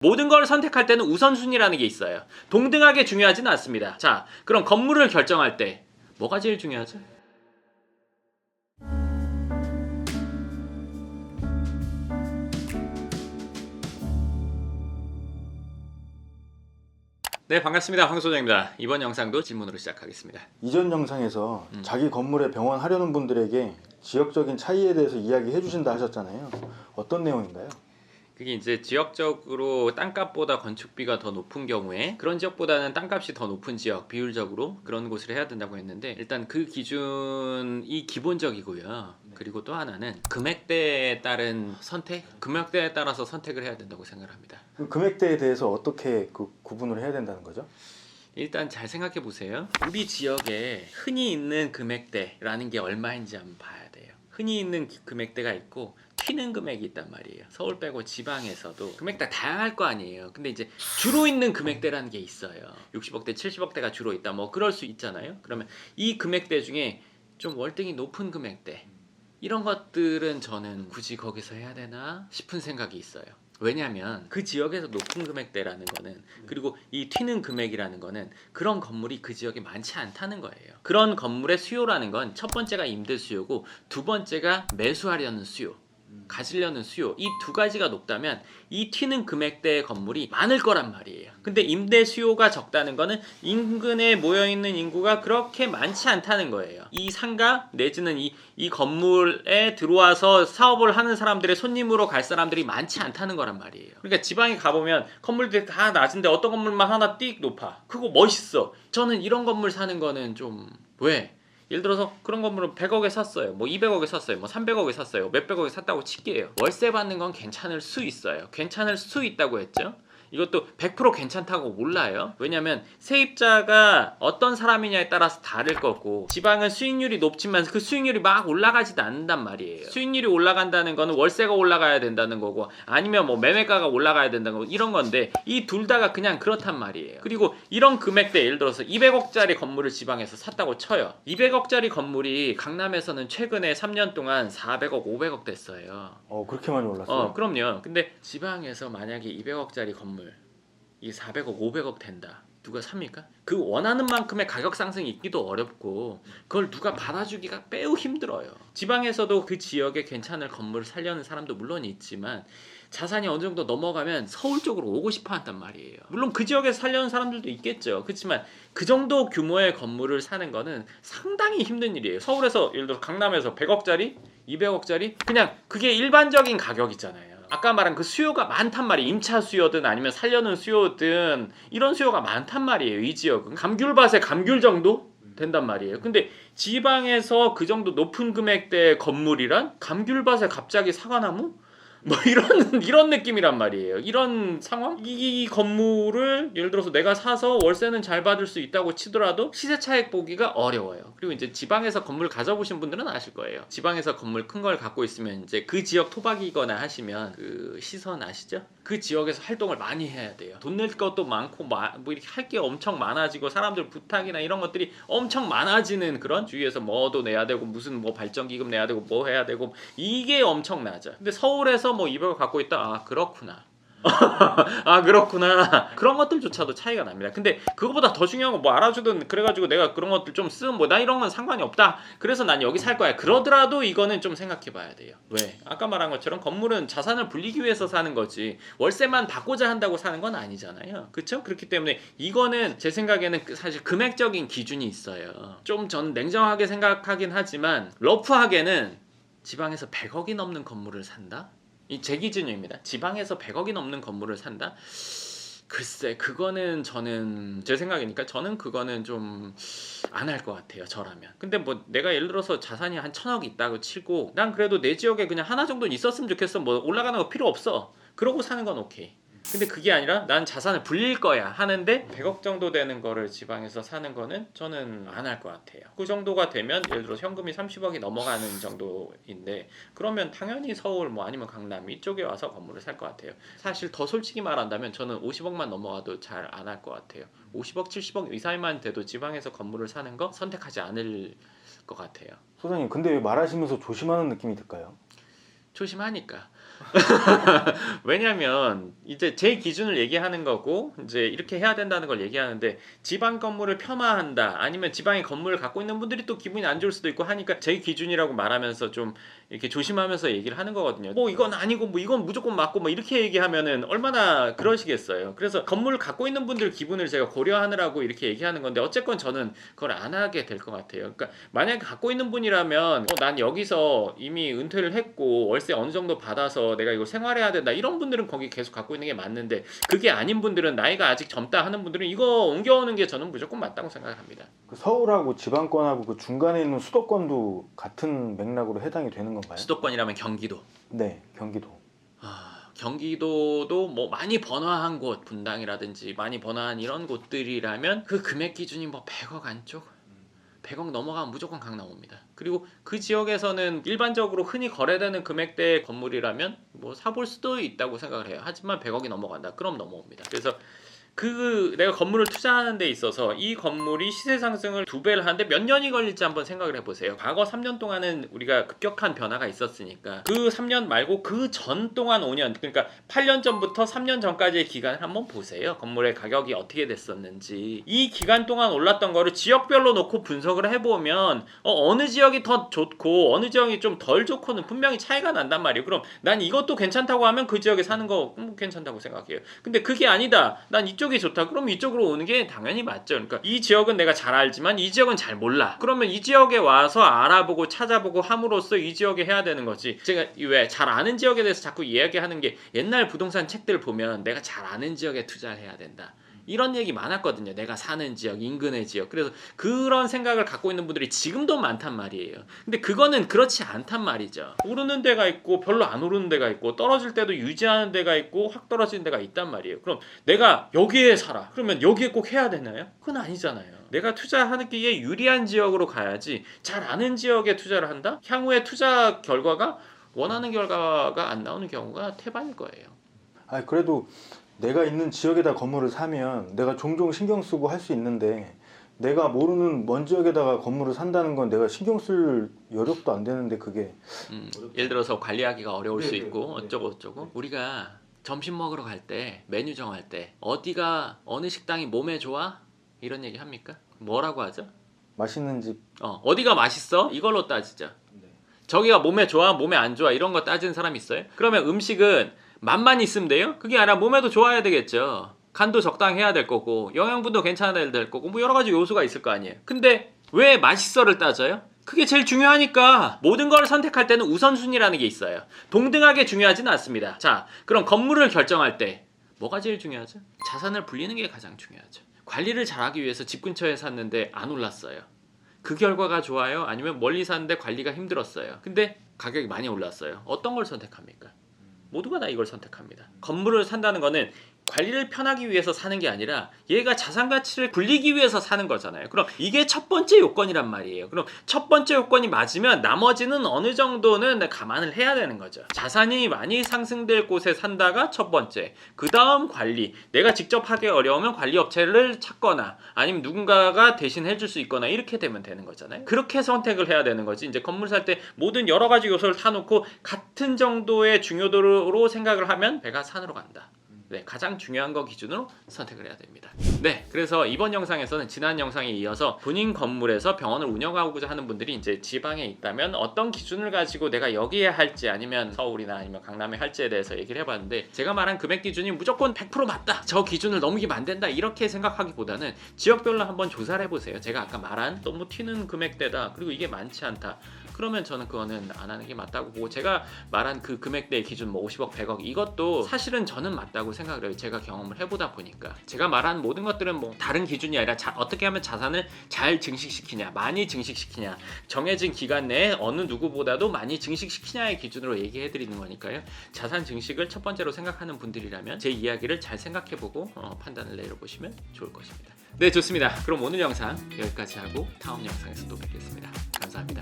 모든 걸 선택할 때는 우선순위라는 게 있어요. 동등하게 중요하지는 않습니다. 자, 그럼 건물을 결정할 때 뭐가 제일 중요하죠? 네, 반갑습니다. 황 소장입니다. 이번 영상도 질문으로 시작하겠습니다. 이전 영상에서 자기 건물에 병원 하려는 분들에게 지역적인 차이에 대해서 이야기해 주신다 하셨잖아요. 어떤 내용인가요? 그게 이제 지역적으로 땅값보다 건축비가 더 높은 경우에 그런 지역보다는 땅값이 더 높은 지역 비율적으로 그런 곳을 해야 된다고 했는데, 일단 그 기준이 기본적이고요. 그리고 또 하나는 금액대에 따른 선택, 금액대에 따라서 선택을 해야 된다고 생각을 합니다. 그 금액대에 대해서 어떻게 구분을 해야 된다는 거죠? 일단 잘 생각해 보세요. 우리 지역에 흔히 있는 금액대라는 게 얼마인지 한번 봐야 돼요. 흔히 있는 금액대가 있고 튀는 금액이 있단 말이에요. 서울 빼고 지방에서도 금액대 다양할 거 아니에요. 근데 이제 주로 있는 금액대라는 게 있어요. 60억대, 70억대가 주로 있다. 뭐 그럴 수 있잖아요. 그러면 이 금액대 중에 좀 월등히 높은 금액대, 이런 것들은 저는 굳이 거기서 해야 되나 싶은 생각이 있어요. 왜냐하면 그 지역에서 높은 금액대라는 거는, 그리고 이 튀는 금액이라는 거는 그런 건물이 그 지역에 많지 않다는 거예요. 그런 건물의 수요라는 건 첫 번째가 임대 수요고 두 번째가 매수하려는 수요, 가지려는 수요, 이 두 가지가 높다면 이 튀는 금액대의 건물이 많을 거란 말이에요. 근데 임대 수요가 적다는 거는 인근에 모여있는 인구가 그렇게 많지 않다는 거예요. 이 상가 내지는 이 건물에 들어와서 사업을 하는 사람들의 손님으로 갈 사람들이 많지 않다는 거란 말이에요. 그러니까 지방에 가보면 건물들이 다 낮은데 어떤 건물만 하나 띡 높아. 그거 멋있어. 저는 이런 건물 사는 거는 좀 왜? 예를 들어서 그런 건물을 100억에 샀어요. 뭐 200억에 샀어요. 뭐 300억에 샀어요. 몇백억에 샀다고 칠게요. 월세 받는 건 괜찮을 수 있어요. 괜찮을 수 있다고 했죠. 이것도 100% 괜찮다고 몰라요. 왜냐면 세입자가 어떤 사람이냐에 따라서 다를 거고, 지방은 수익률이 높지만 그 수익률이 막 올라가지도 않는단 말이에요. 수익률이 올라간다는 거는 월세가 올라가야 된다는 거고, 아니면 뭐 매매가가 올라가야 된다는 거고, 이런 건데 이 둘 다가 그냥 그렇단 말이에요. 그리고 이런 금액대, 예를 들어서 200억짜리 건물을 지방에서 샀다고 쳐요. 200억짜리 건물이 강남에서는 최근에 3년 동안 400억, 500억 됐어요. 그렇게 많이 올랐어요? 그럼요. 근데 지방에서 만약에 200억짜리 건물 이게 400억, 500억 된다. 누가 삽니까? 그 원하는 만큼의 가격 상승이 있기도 어렵고 그걸 누가 받아주기가 매우 힘들어요. 지방에서도 그 지역에 괜찮을 건물을 살려는 사람도 물론 있지만 자산이 어느 정도 넘어가면 서울 쪽으로 오고 싶어 한단 말이에요. 물론 그 지역에서 살려는 사람들도 있겠죠. 그렇지만 그 정도 규모의 건물을 사는 거는 상당히 힘든 일이에요. 서울에서 예를 들어 강남에서 100억짜리, 200억짜리 그냥 그게 일반적인 가격이잖아요. 아까 말한 그 수요가 많단 말이에요. 임차 수요든 아니면 살려는 수요든 이런 수요가 많단 말이에요. 이 지역은 감귤밭의 감귤 정도 된단 말이에요. 근데 지방에서 그 정도 높은 금액대의 건물이란 감귤밭에 갑자기 사과나무? 뭐 이런 느낌이란 말이에요. 이런 상황? 이 건물을 예를 들어서 내가 사서 월세는 잘 받을 수 있다고 치더라도 시세 차익 보기가 어려워요. 그리고 이제 지방에서 건물 가져보신 분들은 아실 거예요. 지방에서 건물 큰 걸 갖고 있으면 이제 그 지역 토박이거나 하시면 그 시선 아시죠? 그 지역에서 활동을 많이 해야 돼요. 돈 낼 것도 많고 뭐 이렇게 할 게 엄청 많아지고 사람들 부탁이나 이런 것들이 엄청 많아지는 그런, 주위에서 뭐도 내야 되고 무슨 뭐 발전기금 내야 되고 뭐 해야 되고 이게 엄청나죠. 근데 서울에서 뭐 200을 갖고 있다. 아 그렇구나. 아 그렇구나. 그런 것들조차도 차이가 납니다. 근데 그거보다 더 중요한 건 뭐 알아주든 그래가지고 내가 그런 것들 좀 쓰면 뭐 나 이런 건 상관이 없다. 그래서 난 여기 살 거야. 그러더라도 이거는 좀 생각해 봐야 돼요. 왜? 아까 말한 것처럼 건물은 자산을 불리기 위해서 사는 거지 월세만 받고자 한다고 사는 건 아니잖아요. 그렇죠? 그렇기 때문에 이거는 제 생각에는 사실 금액적인 기준이 있어요. 좀 저는 냉정하게 생각하긴 하지만 러프하게는 지방에서 100억이 넘는 건물을 산다? 이 제 기준입니다. 지방에서 100억이 넘는 건물을 산다? 글쎄 그거는 저는 제 생각이니까 저는 그거는 좀 안 할 것 같아요. 저라면. 근데 뭐 내가 예를 들어서 자산이 한 1000억 있다고 치고 난 그래도 내 지역에 그냥 하나 정도는 있었으면 좋겠어. 뭐 올라가는 거 필요 없어. 그러고 사는 건 오케이. 근데 그게 아니라 난 자산을 불릴 거야 하는데 100억 정도 되는 거를 지방에서 사는 거는 저는 안 할 것 같아요. 그 정도가 되면 예를 들어 현금이 30억이 넘어가는 정도인데 그러면 당연히 서울 뭐 아니면 강남 이쪽에 와서 건물을 살 것 같아요. 사실 더 솔직히 말한다면 저는 50억만 넘어가도 잘 안 할 것 같아요. 50억 70억 이상만 돼도 지방에서 건물을 사는 거 선택하지 않을 것 같아요. 소장님, 근데 왜 말하시면서 조심하는 느낌이 들까요? 조심하니까. 왜냐면 이제 제 기준을 얘기하는 거고 이제 이렇게 해야 된다는 걸 얘기하는데 지방 건물을 폄하한다 아니면 지방에 건물을 갖고 있는 분들이 또 기분이 안 좋을 수도 있고 하니까 제 기준이라고 말하면서 좀 이렇게 조심하면서 얘기를 하는 거거든요. 뭐 이건 아니고 뭐 이건 무조건 맞고 뭐 이렇게 얘기하면은 얼마나 그러시겠어요. 그래서 건물을 갖고 있는 분들 기분을 제가 고려하느라고 이렇게 얘기하는 건데 어쨌건 저는 그걸 안 하게 될 것 같아요. 그러니까 만약에 갖고 있는 분이라면 난 여기서 이미 은퇴를 했고 월세 어느 정도 받아서 내가 이걸 생활해야 된다 이런 분들은 거기 계속 갖고 있는 게 맞는데 그게 아닌 분들은 나이가 아직 젊다 하는 분들은 이거 옮겨오는 게 저는 무조건 맞다고 생각합니다. 그 서울하고 지방권하고 그 중간에 있는 수도권도 같은 맥락으로 해당이 되는 건가요? 수도권이라면 경기도. 네, 경기도. 경기도도 뭐 많이 번화한 곳 분당이라든지 많이 번화한 이런 곳들이라면 그 금액 기준이 뭐 100억 안쪽 100억 넘어가면 무조건 강 나옵니다. 그리고 그 지역에서는 일반적으로 흔히 거래되는 금액대의 건물이라면 뭐 사볼 수도 있다고 생각을 해요. 하지만 100억이 넘어간다. 그럼 넘어옵니다. 그래서 내가 건물을 투자하는 데 있어서 이 건물이 시세 상승을 2배를 하는데 몇 년이 걸릴지 한번 생각을 해보세요. 과거 3년 동안은 우리가 급격한 변화가 있었으니까 그 3년 말고 그 전 동안 5년 그러니까 8년 전부터 3년 전까지의 기간을 한번 보세요. 건물의 가격이 어떻게 됐었는지 이 기간 동안 올랐던 거를 지역별로 놓고 분석을 해보면 어느 지역이 더 좋고 어느 지역이 좀 덜 좋고는 분명히 차이가 난단 말이에요. 그럼 난 이것도 괜찮다고 하면 그 지역에 사는 거 괜찮다고 생각해요. 근데 그게 아니다. 난 이쪽이 좋다. 그럼 이쪽으로 오는 게 당연히 맞죠. 그러니까 이 지역은 내가 잘 알지만 이 지역은 잘 몰라. 그러면 이 지역에 와서 알아보고 찾아보고 함으로써 이 지역에 해야 되는 거지. 제가 왜 잘 아는 지역에 대해서 자꾸 이야기하는 게 옛날 부동산 책들 보면 내가 잘 아는 지역에 투자를 해야 된다. 이런 얘기 많았거든요. 내가 사는 지역, 인근의 지역. 그래서 그런 생각을 갖고 있는 분들이 지금도 많단 말이에요. 근데 그거는 그렇지 않단 말이죠. 오르는 데가 있고 별로 안 오르는 데가 있고 떨어질 때도 유지하는 데가 있고 확 떨어지는 데가 있단 말이에요. 그럼 내가 여기에 살아. 그러면 여기에 꼭 해야 되나요? 그건 아니잖아요. 내가 투자하기에 유리한 지역으로 가야지 잘 아는 지역에 투자를 한다? 향후에 투자 결과가 원하는 결과가 안 나오는 경우가 태반일 거예요. 그래도 내가 있는 지역에다 건물을 사면 내가 종종 신경 쓰고 할 수 있는데 내가 모르는 먼 지역에다가 건물을 산다는 건 내가 신경 쓸 여력도 안 되는데 그게 예를 들어서 관리하기가 어려울 수 네, 있고 네, 어쩌고 저쩌고 우리가 점심 먹으러 갈 때 메뉴 정할 때 어디가 어느 식당이 몸에 좋아? 이런 얘기 합니까? 뭐라고 하죠? 맛있는 집. 어디가 맛있어? 이걸로 따지죠. 저기가 몸에 좋아? 몸에 안 좋아? 이런 거 따지는 사람 있어요? 그러면 음식은 맛만 있으면 돼요? 그게 아니라 몸에도 좋아야 되겠죠. 간도 적당해야 될 거고 영양분도 괜찮아야 될 거고 뭐 여러 가지 요소가 있을 거 아니에요. 근데 왜 맛있어를 따져요? 그게 제일 중요하니까. 모든 걸 선택할 때는 우선순위라는 게 있어요. 동등하게 중요하지는 않습니다. 자, 그럼 건물을 결정할 때 뭐가 제일 중요하죠? 자산을 불리는 게 가장 중요하죠. 관리를 잘하기 위해서 집 근처에 샀는데 안 올랐어요. 그 결과가 좋아요? 아니면 멀리 샀는데 관리가 힘들었어요. 근데 가격이 많이 올랐어요. 어떤 걸 선택합니까? 모두가 다 이걸 선택합니다. 건물을 산다는 거는 관리를 편하기 위해서 사는 게 아니라 얘가 자산 가치를 불리기 위해서 사는 거잖아요. 그럼 이게 첫 번째 요건이란 말이에요. 그럼 첫 번째 요건이 맞으면 나머지는 어느 정도는 감안을 해야 되는 거죠. 자산이 많이 상승될 곳에 산다가 첫 번째. 그 다음 관리. 내가 직접 하기 어려우면 관리 업체를 찾거나 아니면 누군가가 대신 해줄 수 있거나 이렇게 되면 되는 거잖아요. 그렇게 선택을 해야 되는 거지. 이제 건물 살 때 모든 여러 가지 요소를 사놓고 같은 정도의 중요도로 생각을 하면 배가 산으로 간다. 네, 가장 중요한 거 기준으로 선택을 해야 됩니다. 네, 그래서 이번 영상에서는 지난 영상에 이어서 본인 건물에서 병원을 운영하고자 하는 분들이 이제 지방에 있다면 어떤 기준을 가지고 내가 여기에 할지 아니면 서울이나 아니면 강남에 할지에 대해서 얘기를 해봤는데 제가 말한 금액 기준이 무조건 100% 맞다. 저 기준을 넘기면 안 된다. 이렇게 생각하기보다는 지역별로 한번 조사를 해보세요. 제가 아까 말한 너무 튀는 금액대다. 그리고 이게 많지 않다. 그러면 저는 그거는 안 하는 게 맞다고 보고 제가 말한 그 금액대의 기준 뭐 50억, 100억 이것도 사실은 저는 맞다고 생각을 해요. 제가 경험을 해보다 보니까 제가 말한 모든 것들은 뭐 다른 기준이 아니라 어떻게 하면 자산을 잘 증식시키냐, 많이 증식시키냐, 정해진 기간 내에 어느 누구보다도 많이 증식시키냐의 기준으로 얘기해드리는 거니까요. 자산 증식을 첫 번째로 생각하는 분들이라면 제 이야기를 잘 생각해보고 판단을 내려보시면 좋을 것입니다. 네, 좋습니다. 그럼 오늘 영상 여기까지 하고 다음 영상에서 또 뵙겠습니다. 감사합니다.